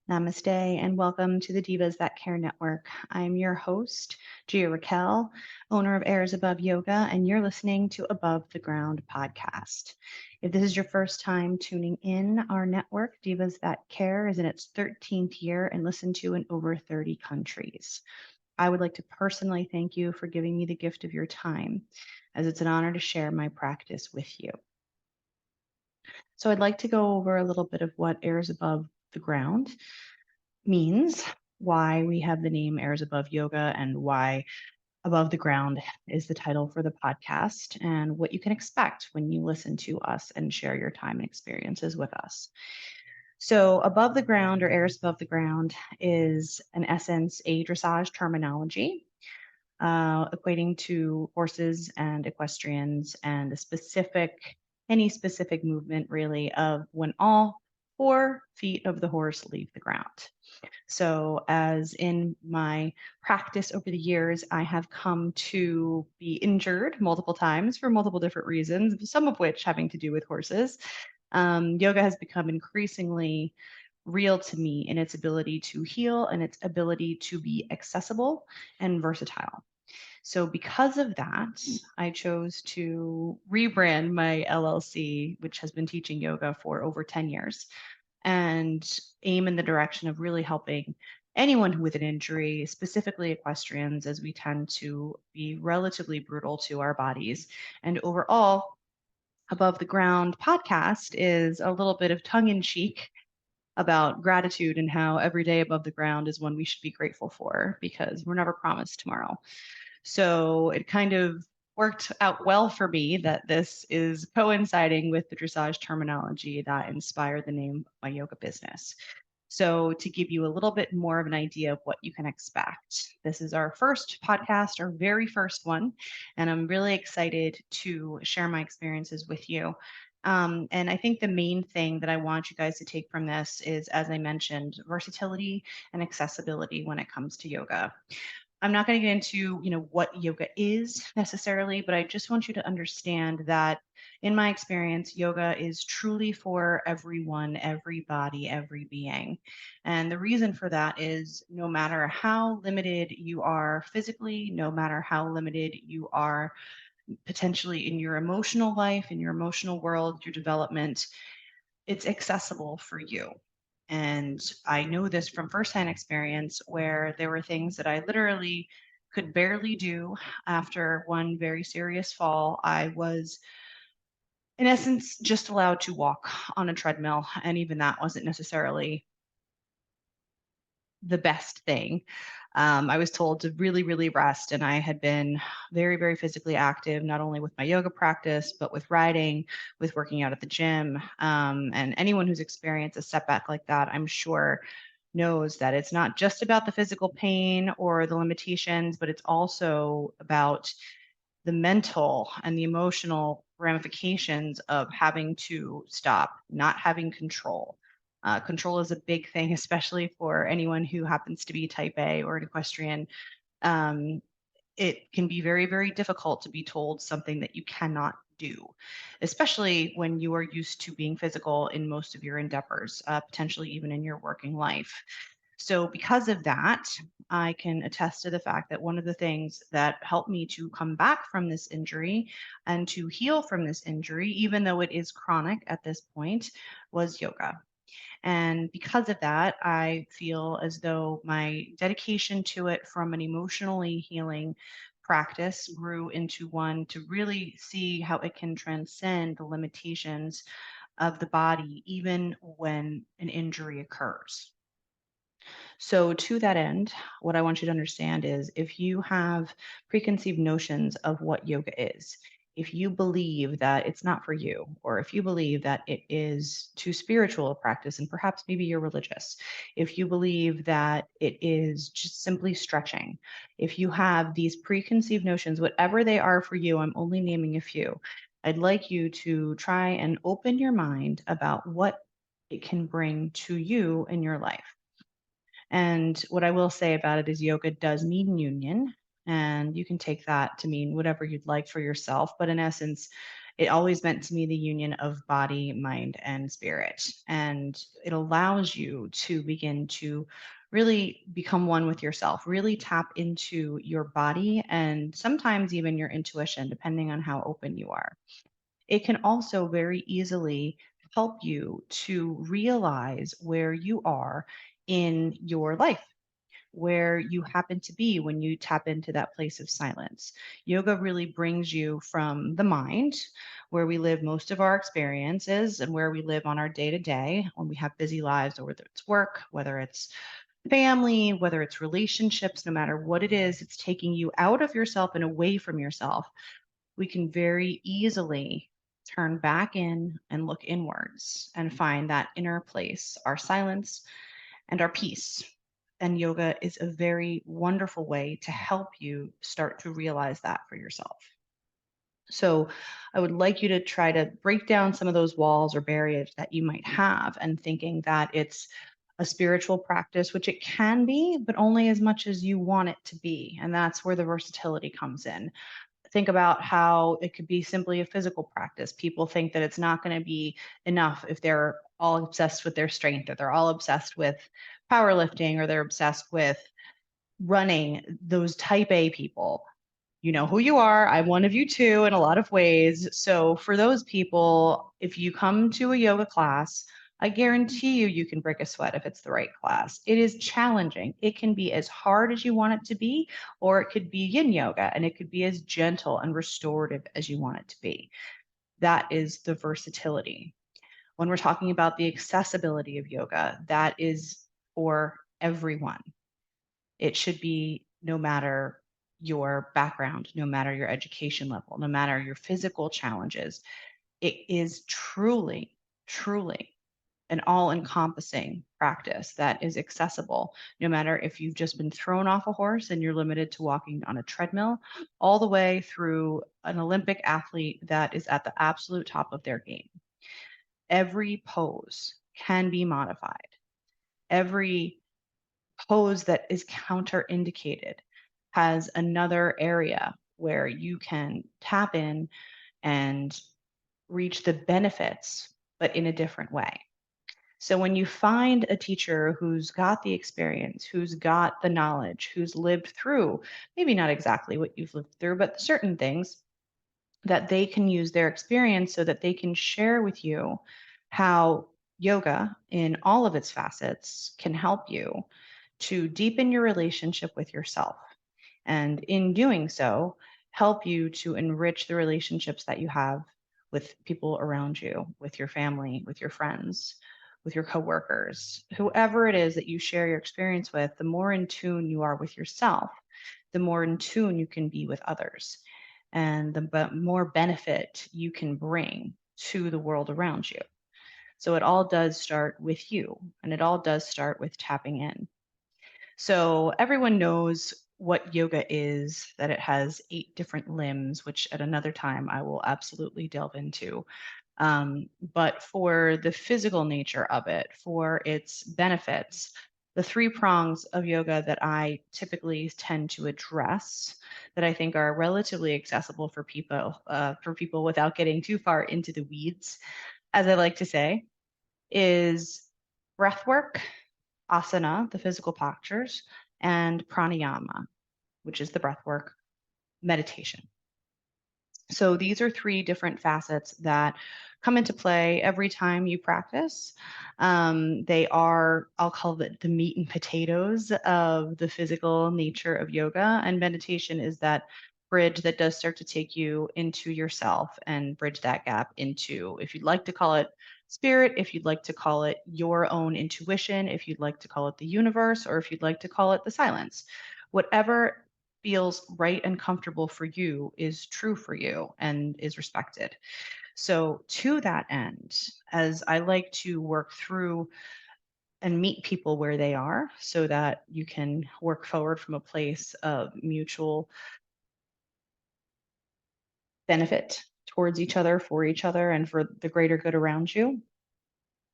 Namaste and welcome to the Divas That Care Network. I'm your host, Gia-Raquel, owner of Airs Above Yoga, and you're listening to Above the Ground podcast. If this is your first time tuning in, our network, Divas That Care, is in its 13th year and listened to in over 30 countries. I would like to personally thank you for giving me the gift of your time, as it's an honor to share my practice with you. So I'd like to go over a little bit of what Airs Above the Ground means, why we have the name Airs Above Yoga, and why Above the Ground is the title for the podcast, and what you can expect when you listen to us and share your time and experiences with us. So, above the ground or airs above the ground is, in essence, a dressage terminology equating to horses and equestrians and any specific movement really of when all 4 feet of the horse leave the ground. So, as in my practice over the years, I have come to be injured multiple times for multiple different reasons, some of which having to do with horses. Yoga has become increasingly real to me in its ability to heal and its ability to be accessible and versatile. So, because of that, I chose to rebrand my LLC, which has been teaching yoga for over 10 years, and aim in the direction of really helping anyone with an injury, specifically equestrians, as we tend to be relatively brutal to our bodies. And overall, Above the Ground podcast is a little bit of tongue in cheek about gratitude and how every day above the ground is one we should be grateful for because we're never promised tomorrow. So it kind of worked out well for me that this is coinciding with the dressage terminology that inspired the name of my yoga business. So, to give you a little bit more of an idea of what you can expect, this is our first podcast, our very first one, and I'm really excited to share my experiences with you. And I think the main thing that I want you guys to take from this is, as I mentioned, versatility and accessibility when it comes to yoga. I'm not going to get into, what yoga is necessarily, but I just want you to understand that in my experience, yoga is truly for everyone, everybody, every being. And the reason for that is no matter how limited you are physically, no matter how limited you are potentially in your emotional life, in your emotional world, your development, it's accessible for you. And I know this from firsthand experience where there were things that I literally could barely do after one very serious fall. I was, in essence, just allowed to walk on a treadmill. And even that wasn't necessarily the best thing. I was told to really, really rest, and I had been very, very physically active, not only with my yoga practice, but with riding, with working out at the gym. And anyone who's experienced a setback like that, I'm sure, knows that it's not just about the physical pain or the limitations, but it's also about the mental and the emotional ramifications of having to stop, not having control. Control is a big thing, especially for anyone who happens to be type A or an equestrian. Um, it can be very, very difficult to be told something that you cannot do, especially when you are used to being physical in most of your endeavors, potentially even in your working life. So, because of that, I can attest to the fact that one of the things that helped me to come back from this injury and to heal from this injury, even though it is chronic at this point, was yoga. And because of that, I feel as though my dedication to it from an emotionally healing practice grew into one to really see how it can transcend the limitations of the body, even when an injury occurs. So, to that end, what I want you to understand is if you have preconceived notions of what yoga is, if you believe that it's not for you, or if you believe that it is too spiritual a practice, and perhaps maybe you're religious, if you believe that it is just simply stretching, if you have these preconceived notions, whatever they are for you, I'm only naming a few, I'd like you to try and open your mind about what it can bring to you in your life. And what I will say about it is yoga does mean union, and you can take that to mean whatever you'd like for yourself. But in essence, It always meant to me the union of body, mind, and spirit. And it allows you to begin to really become one with yourself, really tap into your body and sometimes even your intuition, depending on how open you are. It can also very easily help you to realize where you are in your life, where you happen to be when you tap into that place of silence. Yoga really brings you from the mind, where we live most of our experiences and where we live on our day to day when we have busy lives, or whether it's work, whether it's family, whether it's relationships, no matter what it is, it's taking you out of yourself and away from yourself. We can very easily turn back in and look inwards and find that inner place, our silence and our peace. And yoga is a very wonderful way to help you start to realize that for yourself. So, I would like you to try to break down some of those walls or barriers that you might have and thinking that it's a spiritual practice, which it can be, but only as much as you want it to be. And that's where the versatility comes in. Think about how it could be simply a physical practice. People think that it's not going to be enough if they're all obsessed with their strength, or they're all obsessed with powerlifting, or they're obsessed with running. Those type A people, you know who you are. I'm one of you too in a lot of ways. So for those people, if you come to a yoga class, I guarantee you can break a sweat if it's the right class. It is challenging. It can be as hard as you want it to be, or it could be yin yoga, and it could be as gentle and restorative as you want it to be. That is the versatility. When we're talking about the accessibility of yoga, that is for everyone. It should be no matter your background, no matter your education level, no matter your physical challenges. It is truly, truly an all encompassing practice that is accessible, no matter if you've just been thrown off a horse and you're limited to walking on a treadmill, all the way through an Olympic athlete that is at the absolute top of their game. Every pose can be modified. Every pose that is counterindicated has another area where you can tap in and reach the benefits, but in a different way. So when you find a teacher who's got the experience, who's got the knowledge, who's lived through, maybe not exactly what you've lived through, but certain things, that they can use their experience so that they can share with you how yoga in all of its facets can help you to deepen your relationship with yourself. And in doing so, help you to enrich the relationships that you have with people around you, with your family, with your friends, with your coworkers, whoever it is that you share your experience with. The more in tune you are with yourself, the more in tune you can be with others, and the more benefit you can bring to the world around you. So it all does start with you, and it all does start with tapping in. So everyone knows what yoga is, that it has 8 different limbs, which at another time I will absolutely delve into. But for the physical nature of it, for its benefits, the 3 prongs of yoga that I typically tend to address, that I think are relatively accessible for people without getting too far into the weeds, as I like to say, is breath work, asana, the physical postures, and pranayama, which is the breath work, meditation. So these are 3 different facets that come into play every time you practice. They are, I'll call it the meat and potatoes of the physical nature of yoga. And meditation is that bridge that does start to take you into yourself and bridge that gap into, if you'd like to call it spirit, if you'd like to call it your own intuition, if you'd like to call it the universe, or if you'd like to call it the silence. Whatever feels right and comfortable for you is true for you and is respected. So, to that end, as I like to work through and meet people where they are so that you can work forward from a place of mutual benefit towards each other, for each other, and for the greater good around you,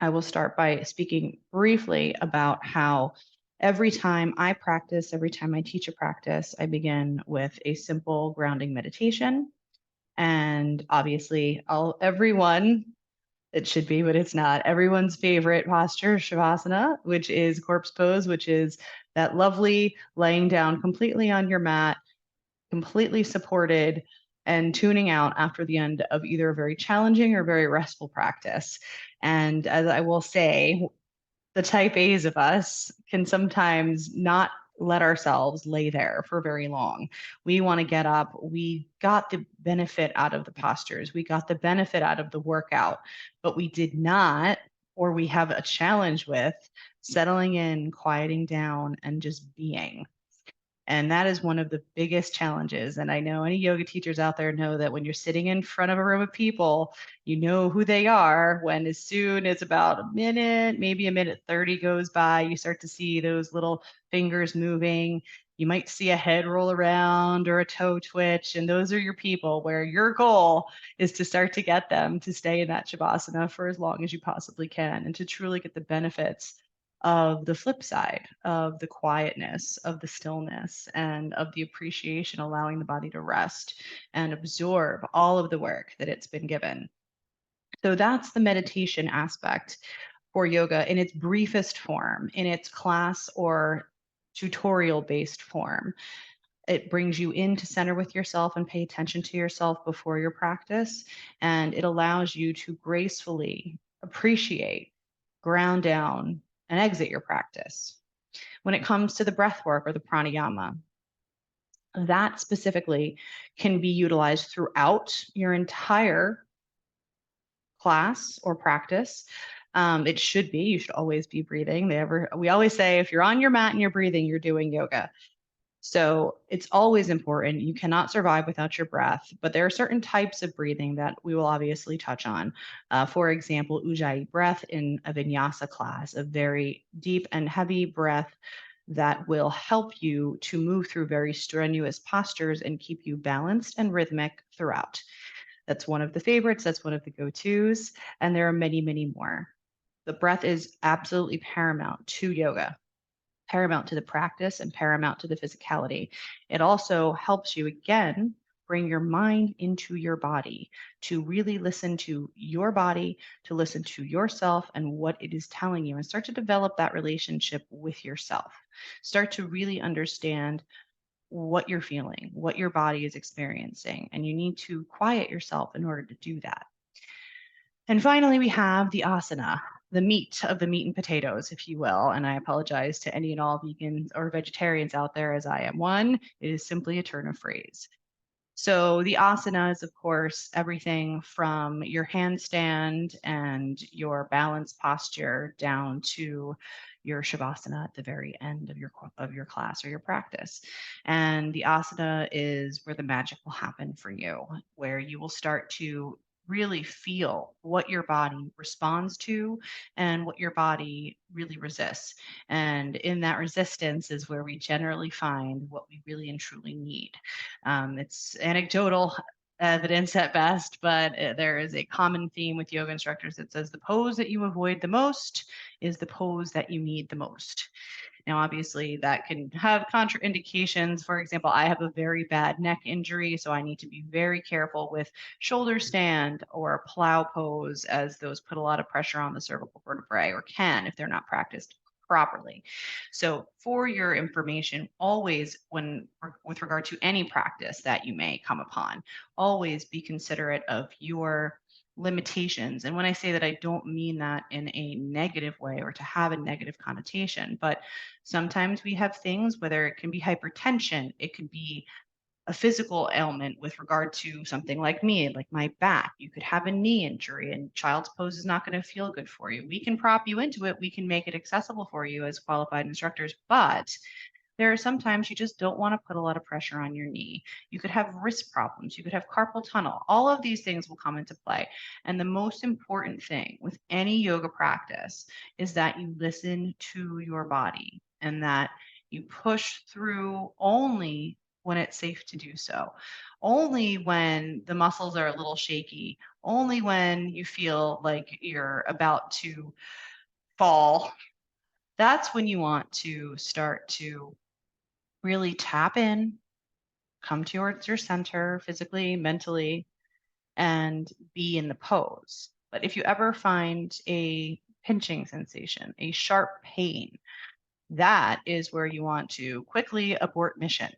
I will start by speaking briefly about how every time I practice, every time I teach a practice, I begin with a simple grounding meditation. And obviously, everyone, it should be, but it's not. Everyone's favorite posture, Shavasana, which is corpse pose, which is that lovely laying down completely on your mat, completely supported, and tuning out after the end of either a very challenging or very restful practice. And as I will say, the type A's of us can sometimes not let ourselves lay there for very long. We want to get up. We got the benefit out of the postures, we got the benefit out of the workout, but we did not, or we have a challenge with settling in, quieting down, and just being. And that is one of the biggest challenges. And I know any yoga teachers out there know that when you're sitting in front of a room of people, you know who they are when as soon as about a minute, maybe a minute 30 goes by, you start to see those little fingers moving. You might see a head roll around or a toe twitch. And those are your people where your goal is to start to get them to stay in that Shavasana for as long as you possibly can and to truly get the benefits of the flip side of the quietness, of the stillness, and of the appreciation, allowing the body to rest and absorb all of the work that it's been given. So that's the meditation aspect for yoga in its briefest form, in its class or tutorial based form. It brings you into center with yourself and pay attention to yourself before your practice. And it allows you to gracefully appreciate, ground down, and exit your practice. When it comes to the breath work or the pranayama, that specifically can be utilized throughout your entire class or practice. It should be, you should always be breathing. We always say if you're on your mat and you're breathing, you're doing yoga. So it's always important. You cannot survive without your breath, but there are certain types of breathing that we will obviously touch on. For example, Ujjayi breath in a vinyasa class, a very deep and heavy breath that will help you to move through very strenuous postures and keep you balanced and rhythmic throughout. That's one of the favorites. That's one of the go-tos. And there are many, many more. The breath is absolutely paramount to yoga, paramount to the practice, and paramount to the physicality. It also helps you, again, bring your mind into your body, to really listen to your body, to listen to yourself and what it is telling you, and start to develop that relationship with yourself. Start to really understand what you're feeling, what your body is experiencing, and you need to quiet yourself in order to do that. And finally, we have the asana, the meat of the meat and potatoes, if you will. And I apologize to any and all vegans or vegetarians out there, as I am one. It is simply a turn of phrase. So the asana is, of course, everything from your handstand and your balance posture down to your shavasana at the very end of your class or your practice. And the asana is where the magic will happen for you, where you will start to really feel what your body responds to and what your body really resists. And in that resistance is where we generally find what we really and truly need. It's anecdotal evidence at best, but there is a common theme with yoga instructors that says the pose that you avoid the most is the pose that you need the most. Now, obviously, that can have contraindications. For example, I have a very bad neck injury, so I need to be very careful with shoulder stand or plow pose, as those put a lot of pressure on the cervical vertebrae, or can if they're not practiced properly. So, for your information, always, when with regard to any practice that you may come upon, always be considerate of your limitations. And when I say that, I don't mean that in a negative way or to have a negative connotation, but sometimes we have things, whether it can be hypertension, it could be a physical ailment with regard to something like me, like my back. You could have a knee injury and child's pose is not going to feel good for you. We can prop you into it. We can make it accessible for you as qualified instructors, but there are sometimes you just don't want to put a lot of pressure on your knee. You could have wrist problems. You could have carpal tunnel. All of these things will come into play. And the most important thing with any yoga practice is that you listen to your body and that you push through only when it's safe to do so, only when the muscles are a little shaky, only when you feel like you're about to fall. That's when you want to start to really tap in, come towards your center physically, mentally, and be in the pose. But if you ever find a pinching sensation, a sharp pain, that is where you want to quickly abort mission,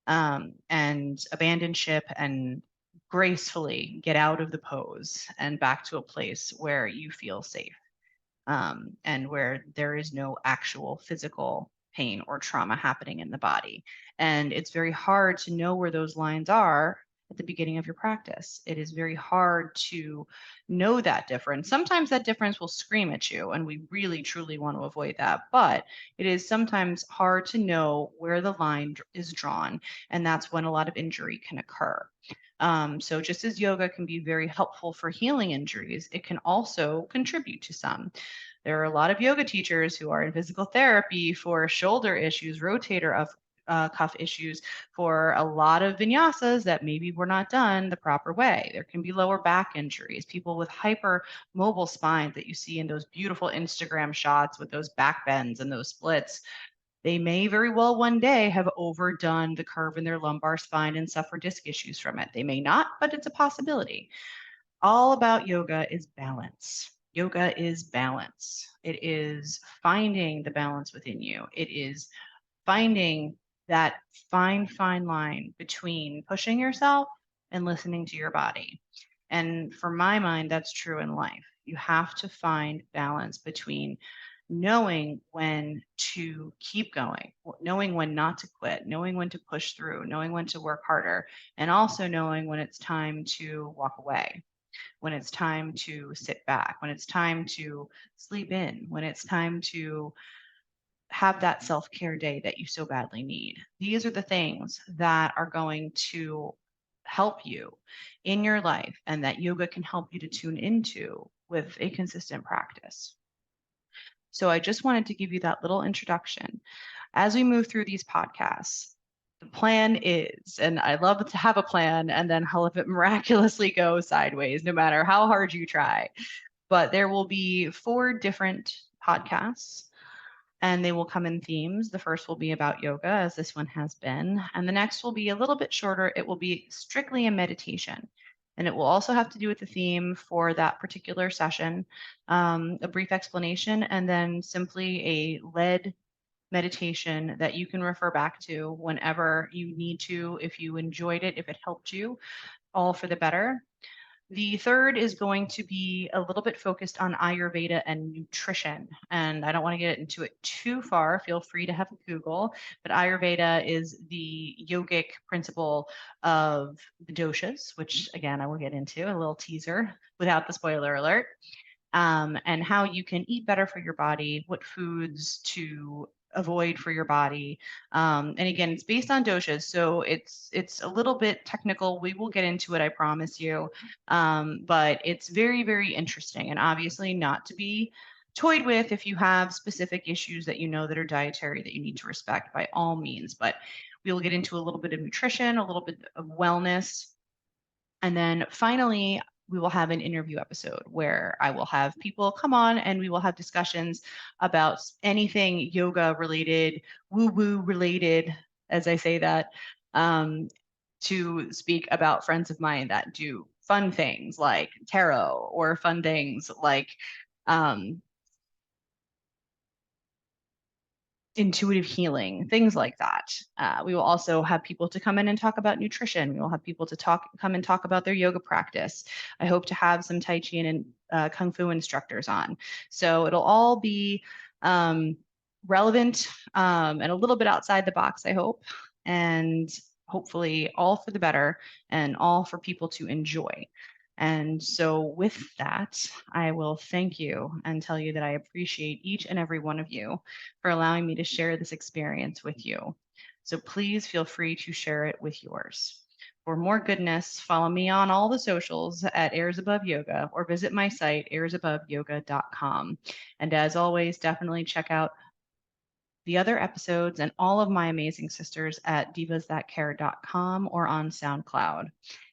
and abandon ship and gracefully get out of the pose and back to a place where you feel safe, and where there is no actual physical pain or trauma happening in the body. And it's very hard to know where those lines are at the beginning of your practice. It is very hard to know that difference. Sometimes that difference will scream at you, and we really truly want to avoid that. But it is sometimes hard to know where the line is drawn, and that's when a lot of injury can occur. So, just as yoga can be very helpful for healing injuries, it can also contribute to some. There are a lot of yoga teachers who are in physical therapy for shoulder issues, rotator of cuff issues, for a lot of vinyasas that maybe were not done the proper way. There can be lower back injuries, people with hypermobile spines that you see in those beautiful Instagram shots with those back bends and those splits. They may very well one day have overdone the curve in their lumbar spine and suffer disc issues from it. They may not, but it's a possibility. All about yoga is balance. Yoga is balance. It is finding the balance within you. It is finding that fine, fine line between pushing yourself and listening to your body. And for my mind, that's true in life. You have to find balance between knowing when to keep going, knowing when not to quit, knowing when to push through, knowing when to work harder, and also knowing when it's time to walk away, when it's time to sit back, when it's time to sleep in, when it's time to have that self care day that you so badly need. These are the things that are going to help you in your life and that yoga can help you to tune into with a consistent practice. So I just wanted to give you that little introduction. As we move through these podcasts, the plan is, and I love to have a plan and then have it miraculously go sideways, no matter how hard you try. But there will be 4 different podcasts and they will come in themes. The first will be about yoga, as this one has been, and the next will be a little bit shorter. It will be strictly a meditation. And it will also have to do with the theme for that particular session, a brief explanation, and then simply a lead meditation that you can refer back to whenever you need to, if you enjoyed it, if it helped you, all for the better. The third is going to be a little bit focused on Ayurveda and nutrition. And I don't want to get into it too far. Feel free to have a Google. But Ayurveda is the yogic principle of the doshas, which again, I will get into a little teaser without the spoiler alert, and how you can eat better for your body, what foods to avoid for your body. And again, it's based on doshas, so it's a little bit technical. We will get into it, I promise you. But it's very, very interesting, and obviously not to be toyed with if you have specific issues that you know that are dietary that you need to respect by all means. But we will get into a little bit of nutrition, a little bit of wellness, and then finally, we will have an interview episode where I will have people come on and we will have discussions about anything yoga related, woo woo related, as I say that, um, to speak about friends of mine that do fun things like tarot or fun things like um, intuitive healing, things like that. We will also have people to come in and talk about nutrition. We will have people to come and talk about their yoga practice. I hope to have some Tai Chi and Kung Fu instructors on. So it'll all be relevant, and a little bit outside the box, I hope. And hopefully all for the better and all for people to enjoy. And so, with that, I will thank you and tell you that I appreciate each and every one of you for allowing me to share this experience with you. So, please feel free to share it with yours. For more goodness, follow me on all the socials at Airs Above Yoga or visit my site, airsaboveyoga.com. And as always, definitely check out the other episodes and all of my amazing sisters at divasthatcare.com or on SoundCloud.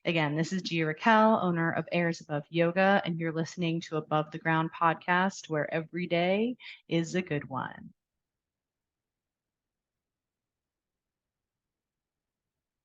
Again, this is Gia-Raquel, owner of Airs Above Yoga, and you're listening to Above the Ground podcast, where every day is a good one.